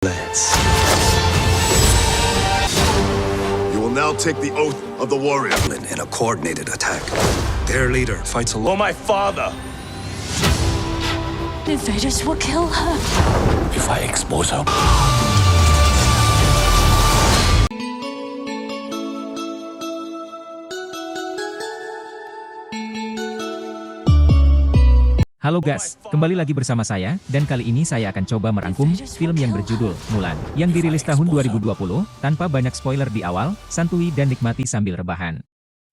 Let's. You will now take the oath of the warrior. In a coordinated attack. Their leader fights alone. For my father! The invaders will kill her. If I expose her. Halo guys, kembali lagi bersama saya, dan kali ini saya akan coba merangkum film yang berjudul Mulan, yang dirilis tahun 2020, tanpa banyak spoiler di awal, santuy dan nikmati sambil rebahan.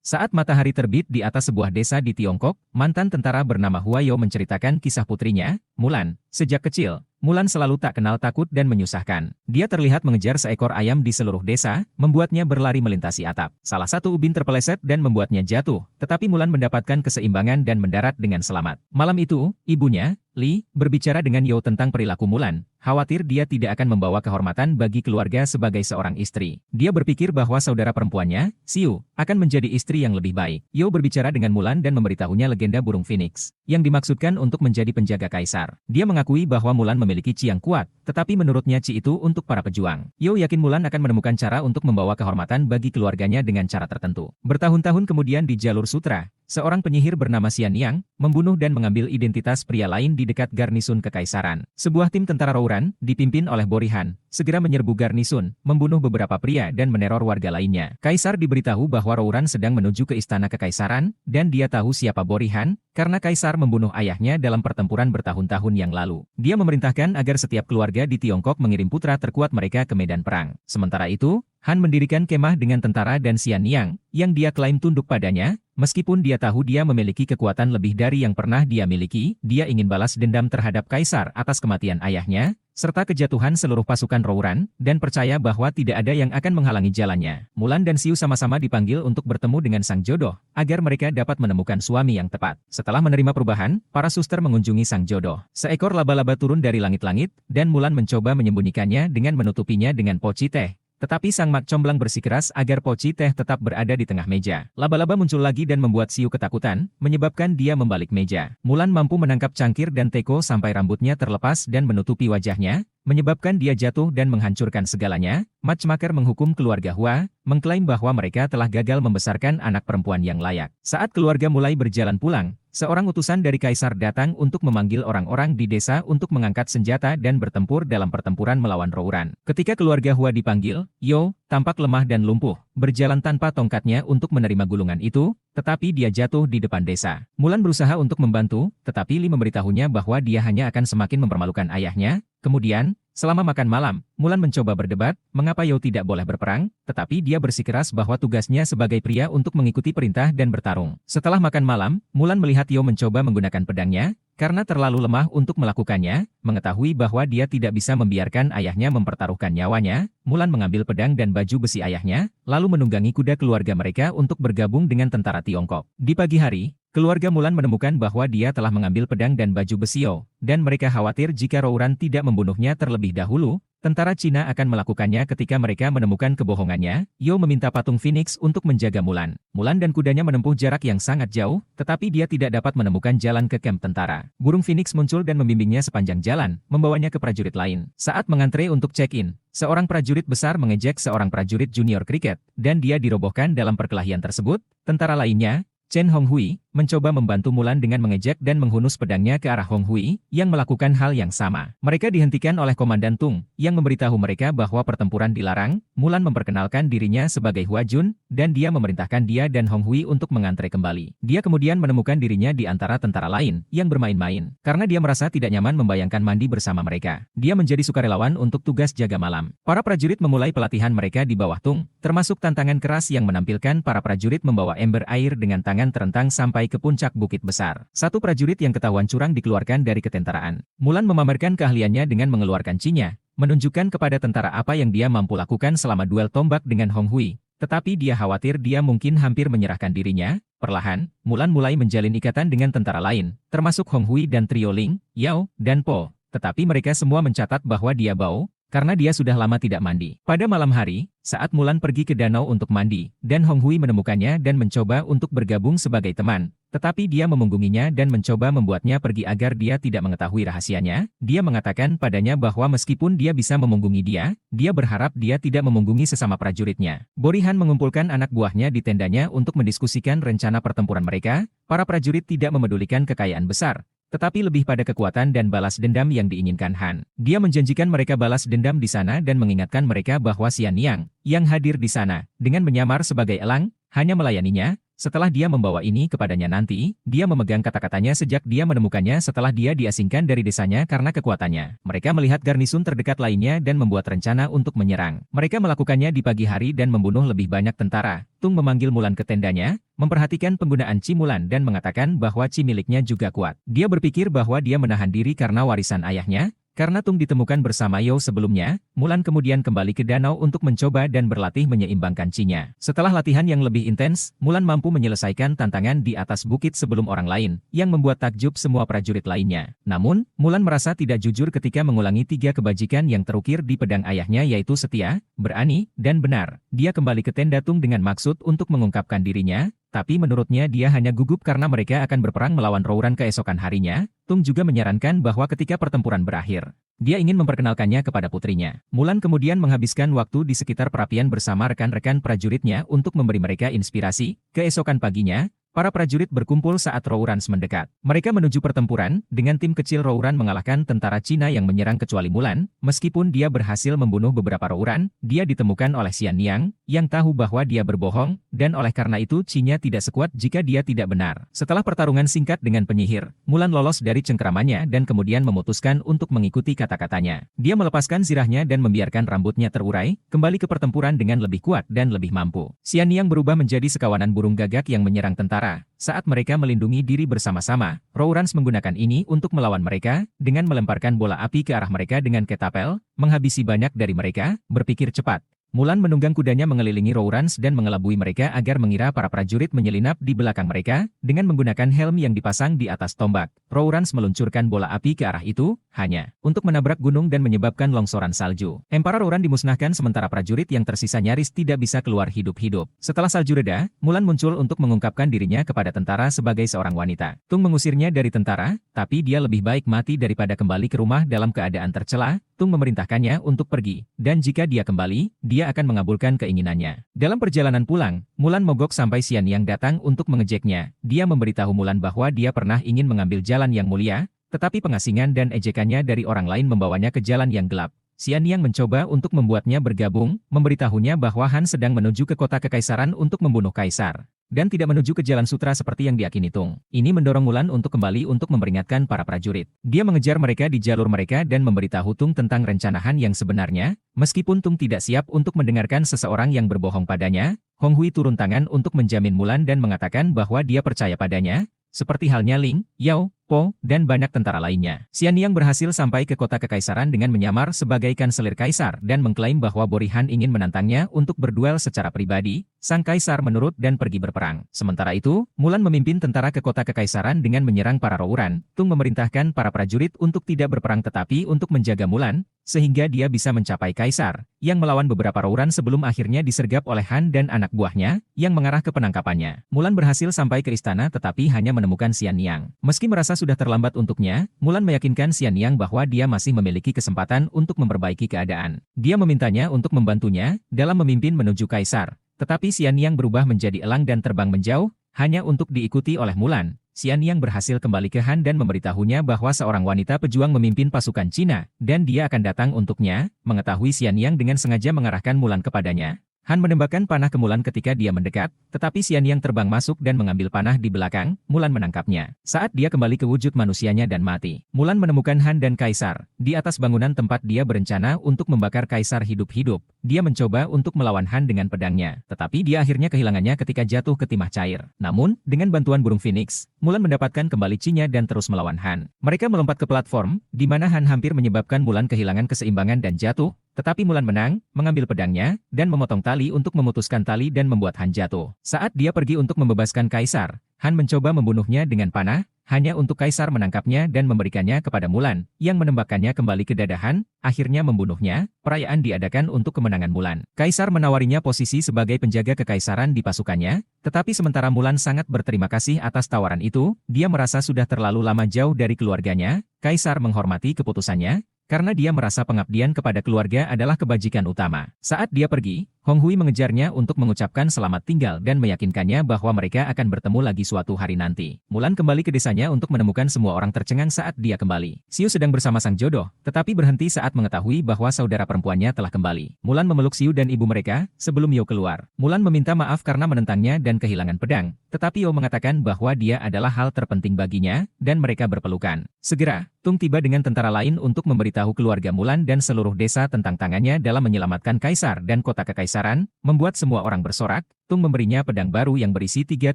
Saat matahari terbit di atas sebuah desa di Tiongkok, mantan tentara bernama Huayo menceritakan kisah putrinya, Mulan. Sejak kecil, Mulan selalu tak kenal takut dan menyusahkan. Dia terlihat mengejar seekor ayam di seluruh desa, membuatnya berlari melintasi atap. Salah satu ubin terpeleset dan membuatnya jatuh, tetapi Mulan mendapatkan keseimbangan dan mendarat dengan selamat. Malam itu, ibunya, Li, berbicara dengan Yo tentang perilaku Mulan. Khawatir dia tidak akan membawa kehormatan bagi keluarga sebagai seorang istri. Dia berpikir bahwa saudara perempuannya, Xiu, akan menjadi istri yang lebih baik. Yo berbicara dengan Mulan dan memberitahunya legenda burung phoenix, yang dimaksudkan untuk menjadi penjaga kaisar. Dia mengakui bahwa Mulan memiliki Qi yang kuat, tetapi menurutnya Qi itu untuk para pejuang. Yo yakin Mulan akan menemukan cara untuk membawa kehormatan bagi keluarganya dengan cara tertentu. Bertahun-tahun kemudian di jalur sutra, seorang penyihir bernama Xian Yang, membunuh dan mengambil identitas pria lain di dekat garnisun kekaisaran. Sebuah tim tentara Rouran, dipimpin oleh Borihan, segera menyerbu garnisun, membunuh beberapa pria dan meneror warga lainnya. Kaisar diberitahu bahwa Rouran sedang menuju ke istana kekaisaran, dan dia tahu siapa Borihan, karena Kaisar membunuh ayahnya dalam pertempuran bertahun-tahun yang lalu. Dia memerintahkan agar setiap keluarga di Tiongkok mengirim putra terkuat mereka ke medan perang. Sementara itu, Han mendirikan kemah dengan tentara dan Xian yang dia klaim tunduk padanya. Meskipun dia tahu dia memiliki kekuatan lebih dari yang pernah dia miliki, dia ingin balas dendam terhadap Kaisar atas kematian ayahnya, serta kejatuhan seluruh pasukan Rouran, dan percaya bahwa tidak ada yang akan menghalangi jalannya. Mulan dan Xiu sama-sama dipanggil untuk bertemu dengan sang jodoh, agar mereka dapat menemukan suami yang tepat. Setelah menerima perubahan, para suster mengunjungi sang jodoh. Seekor laba-laba turun dari langit-langit, dan Mulan mencoba menyembunyikannya dengan menutupinya dengan poci teh. Tetapi sang mak comblang bersikeras agar poci teh tetap berada di tengah meja. Laba-laba muncul lagi dan membuat Xiu ketakutan, menyebabkan dia membalik meja. Mulan mampu menangkap cangkir dan teko sampai rambutnya terlepas dan menutupi wajahnya, menyebabkan dia jatuh dan menghancurkan segalanya. Matchmaker menghukum keluarga Hua, mengklaim bahwa mereka telah gagal membesarkan anak perempuan yang layak. Saat keluarga mulai berjalan pulang, seorang utusan dari Kaisar datang untuk memanggil orang-orang di desa untuk mengangkat senjata dan bertempur dalam pertempuran melawan Rouran. Ketika keluarga Hua dipanggil, Yo, tampak lemah dan lumpuh, berjalan tanpa tongkatnya untuk menerima gulungan itu, tetapi dia jatuh di depan desa. Mulan berusaha untuk membantu, tetapi Li memberitahunya bahwa dia hanya akan semakin mempermalukan ayahnya. Kemudian, selama makan malam, Mulan mencoba berdebat, mengapa Yo tidak boleh berperang, tetapi dia bersikeras bahwa tugasnya sebagai pria untuk mengikuti perintah dan bertarung. Setelah makan malam, Mulan melihat Yo mencoba menggunakan pedangnya, karena terlalu lemah untuk melakukannya, mengetahui bahwa dia tidak bisa membiarkan ayahnya mempertaruhkan nyawanya, Mulan mengambil pedang dan baju besi ayahnya, lalu menunggangi kuda keluarga mereka untuk bergabung dengan tentara Tiongkok. Di pagi hari, keluarga Mulan menemukan bahwa dia telah mengambil pedang dan baju besi Yo, dan mereka khawatir jika Rouran tidak membunuhnya terlebih dahulu. Tentara Cina akan melakukannya ketika mereka menemukan kebohongannya. Yo meminta patung Phoenix untuk menjaga Mulan. Mulan dan kudanya menempuh jarak yang sangat jauh, tetapi dia tidak dapat menemukan jalan ke kamp tentara. Burung Phoenix muncul dan membimbingnya sepanjang jalan, membawanya ke prajurit lain. Saat mengantre untuk check-in, seorang prajurit besar mengejek seorang prajurit junior kriket, dan dia dirobohkan dalam perkelahian tersebut. Tentara lainnya, Chen Honghui, mencoba membantu Mulan dengan mengejek dan menghunus pedangnya ke arah Honghui, yang melakukan hal yang sama. Mereka dihentikan oleh Komandan Tung, yang memberitahu mereka bahwa pertempuran dilarang. Mulan memperkenalkan dirinya sebagai Hua Jun, dan dia memerintahkan dia dan Honghui untuk mengantre kembali. Dia kemudian menemukan dirinya di antara tentara lain, yang bermain-main. Karena dia merasa tidak nyaman membayangkan mandi bersama mereka, dia menjadi sukarelawan untuk tugas jaga malam. Para prajurit memulai pelatihan mereka di bawah Tung, termasuk tantangan keras yang menampilkan para prajurit membawa ember air dengan tangan terentang sampai ke puncak bukit besar. Satu prajurit yang ketahuan curang dikeluarkan dari ketentaraan. Mulan memamerkan keahliannya dengan mengeluarkan Qi-nya, menunjukkan kepada tentara apa yang dia mampu lakukan selama duel tombak dengan Honghui. Tetapi dia khawatir dia mungkin hampir menyerahkan dirinya. Perlahan, Mulan mulai menjalin ikatan dengan tentara lain, termasuk Honghui dan trio Ling, Yao, dan Po. Tetapi mereka semua mencatat bahwa dia Bao, karena dia sudah lama tidak mandi. Pada malam hari, saat Mulan pergi ke danau untuk mandi, dan Hong Hui menemukannya dan mencoba untuk bergabung sebagai teman, tetapi dia memunggunginya dan mencoba membuatnya pergi agar dia tidak mengetahui rahasianya. Dia mengatakan padanya bahwa meskipun dia bisa memunggungi dia berharap dia tidak memunggungi sesama prajuritnya. Borihan mengumpulkan anak buahnya di tendanya untuk mendiskusikan rencana pertempuran mereka. Para prajurit tidak memedulikan kekayaan besar, tetapi lebih pada kekuatan dan balas dendam yang diinginkan Han. Dia menjanjikan mereka balas dendam di sana dan mengingatkan mereka bahwa Xian Yang, yang hadir di sana, dengan menyamar sebagai elang, hanya melayaninya. Setelah dia membawa ini kepadanya nanti, dia memegang kata-katanya sejak dia menemukannya setelah dia diasingkan dari desanya karena kekuatannya. Mereka melihat garnisun terdekat lainnya dan membuat rencana untuk menyerang. Mereka melakukannya di pagi hari dan membunuh lebih banyak tentara. Tung memanggil Mulan ke tendanya, memperhatikan penggunaan Chi Mulan dan mengatakan bahwa Chi miliknya juga kuat. Dia berpikir bahwa dia menahan diri karena warisan ayahnya. Karena Tung ditemukan bersama Yo sebelumnya, Mulan kemudian kembali ke danau untuk mencoba dan berlatih menyeimbangkan Chi-nya. Setelah latihan yang lebih intens, Mulan mampu menyelesaikan tantangan di atas bukit sebelum orang lain, yang membuat takjub semua prajurit lainnya. Namun, Mulan merasa tidak jujur ketika mengulangi 3 kebajikan yang terukir di pedang ayahnya yaitu setia, berani, dan benar. Dia kembali ke tenda Tung dengan maksud untuk mengungkapkan dirinya, tapi menurutnya dia hanya gugup karena mereka akan berperang melawan Rouran keesokan harinya. Tung juga menyarankan bahwa ketika pertempuran berakhir, dia ingin memperkenalkannya kepada putrinya. Mulan kemudian menghabiskan waktu di sekitar perapian bersama rekan-rekan prajuritnya untuk memberi mereka inspirasi. Keesokan paginya, para prajurit berkumpul saat Rourans mendekat. Mereka menuju pertempuran, dengan tim kecil Rouran mengalahkan tentara Cina yang menyerang kecuali Mulan. Meskipun dia berhasil membunuh beberapa Rouran, dia ditemukan oleh Xian Yang, yang tahu bahwa dia berbohong, dan oleh karena itu Chi-nya tidak sekuat jika dia tidak benar. Setelah pertarungan singkat dengan penyihir, Mulan lolos dari cengkeramannya dan kemudian memutuskan untuk mengikuti kata-katanya. Dia melepaskan zirahnya dan membiarkan rambutnya terurai, kembali ke pertempuran dengan lebih kuat dan lebih mampu. Xian Yang berubah menjadi sekawanan burung gagak yang menyerang tentara. Saat mereka melindungi diri bersama-sama, Rourans menggunakan ini untuk melawan mereka, dengan melemparkan bola api ke arah mereka dengan ketapel, menghabisi banyak dari mereka. Berpikir cepat, Mulan menunggang kudanya mengelilingi Rourans dan mengelabui mereka agar mengira para prajurit menyelinap di belakang mereka, dengan menggunakan helm yang dipasang di atas tombak. Rourans meluncurkan bola api ke arah itu, hanya untuk menabrak gunung dan menyebabkan longsoran salju. Emperor Rouran dimusnahkan sementara prajurit yang tersisa nyaris tidak bisa keluar hidup-hidup. Setelah salju reda, Mulan muncul untuk mengungkapkan dirinya kepada tentara sebagai seorang wanita. Tung mengusirnya dari tentara, tapi dia lebih baik mati daripada kembali ke rumah dalam keadaan tercela. Tung memerintahkannya untuk pergi, dan jika dia kembali, dia akan mengabulkan keinginannya. Dalam perjalanan pulang, Mulan mogok sampai Xian Yang datang untuk mengejeknya. Dia memberitahu Mulan bahwa dia pernah ingin mengambil jalan yang mulia, tetapi pengasingan dan ejekannya dari orang lain membawanya ke jalan yang gelap. Xian Yang mencoba untuk membuatnya bergabung, memberitahunya bahwa Han sedang menuju ke kota kekaisaran untuk membunuh kaisar, dan tidak menuju ke jalan sutra seperti yang diyakini Tung. Ini mendorong Mulan untuk kembali untuk memperingatkan para prajurit. Dia mengejar mereka di jalur mereka dan memberitahu Tung tentang rencana Han yang sebenarnya. Meskipun Tung tidak siap untuk mendengarkan seseorang yang berbohong padanya, Hong Hui turun tangan untuk menjamin Mulan dan mengatakan bahwa dia percaya padanya, seperti halnya Ling, Yao, Po, dan banyak tentara lainnya. Xian Yang berhasil sampai ke kota kekaisaran dengan menyamar sebagai kanselir kaisar dan mengklaim bahwa Borihan ingin menantangnya untuk berduel secara pribadi. Sang kaisar menurut dan pergi berperang. Sementara itu, Mulan memimpin tentara ke kota kekaisaran dengan menyerang para Rouran. Tung memerintahkan para prajurit untuk tidak berperang tetapi untuk menjaga Mulan, sehingga dia bisa mencapai kaisar, yang melawan beberapa Rouran sebelum akhirnya disergap oleh Han dan anak buahnya, yang mengarah ke penangkapannya. Mulan berhasil sampai ke istana tetapi hanya menemukan Xian Yang. Meski merasa sudah terlambat untuknya, Mulan meyakinkan Xian Yang bahwa dia masih memiliki kesempatan untuk memperbaiki keadaan. Dia memintanya untuk membantunya dalam memimpin menuju kaisar. Tetapi Xian Yang berubah menjadi elang dan terbang menjauh, hanya untuk diikuti oleh Mulan. Xian Yang berhasil kembali ke Han dan memberitahunya bahwa seorang wanita pejuang memimpin pasukan Cina, dan dia akan datang untuknya. Mengetahui Xian Yang dengan sengaja mengarahkan Mulan kepadanya. Han menembakkan panah ke Mulan ketika dia mendekat, tetapi Xian Yang terbang masuk dan mengambil panah di belakang. Mulan menangkapnya. Saat dia kembali ke wujud manusianya dan mati, Mulan menemukan Han dan Kaisar di atas bangunan tempat dia berencana untuk membakar Kaisar hidup-hidup. Dia mencoba untuk melawan Han dengan pedangnya, tetapi dia akhirnya kehilangannya ketika jatuh ke timah cair. Namun, dengan bantuan burung Phoenix, Mulan mendapatkan kembali Chi-nya dan terus melawan Han. Mereka melompat ke platform, di mana Han hampir menyebabkan Mulan kehilangan keseimbangan dan jatuh. Tetapi Mulan menang, mengambil pedangnya, dan memotong tali untuk memutuskan tali dan membuat Han jatuh. Saat dia pergi untuk membebaskan Kaisar, Han mencoba membunuhnya dengan panah, hanya untuk Kaisar menangkapnya dan memberikannya kepada Mulan, yang menembakkannya kembali ke dada Han, akhirnya membunuhnya. Perayaan diadakan untuk kemenangan Mulan. Kaisar menawarinya posisi sebagai penjaga kekaisaran di pasukannya, tetapi sementara Mulan sangat berterima kasih atas tawaran itu, dia merasa sudah terlalu lama jauh dari keluarganya. Kaisar menghormati keputusannya, karena dia merasa pengabdian kepada keluarga adalah kebajikan utama. Saat dia pergi, Hong Hui mengejarnya untuk mengucapkan selamat tinggal dan meyakinkannya bahwa mereka akan bertemu lagi suatu hari nanti. Mulan kembali ke desanya untuk menemukan semua orang tercengang saat dia kembali. Xiu sedang bersama sang jodoh, tetapi berhenti saat mengetahui bahwa saudara perempuannya telah kembali. Mulan memeluk Xiu dan ibu mereka, sebelum Yo keluar. Mulan meminta maaf karena menentangnya dan kehilangan pedang, tetapi Yo mengatakan bahwa dia adalah hal terpenting baginya, dan mereka berpelukan. Segera, Tung tiba dengan tentara lain untuk memberitahu keluarga Mulan dan seluruh desa tentang tangannya dalam menyelamatkan Kaisar dan kota kekaisaran, membuat semua orang bersorak. Tung memberinya pedang baru yang berisi 3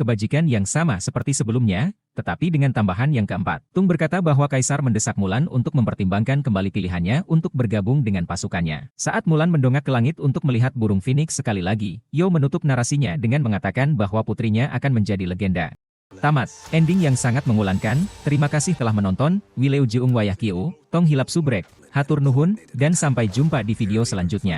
kebajikan yang sama seperti sebelumnya, tetapi dengan tambahan yang keempat. Tung berkata bahwa Kaisar mendesak Mulan untuk mempertimbangkan kembali pilihannya untuk bergabung dengan pasukannya. Saat Mulan mendongak ke langit untuk melihat burung Phoenix sekali lagi, Yo menutup narasinya dengan mengatakan bahwa putrinya akan menjadi legenda. Tamat. Ending yang sangat mengulankan. Terima kasih telah menonton. Wileu Jeung Wayah Kieu, Tong Hilap Subrek, Hatur Nuhun, dan sampai jumpa di video selanjutnya.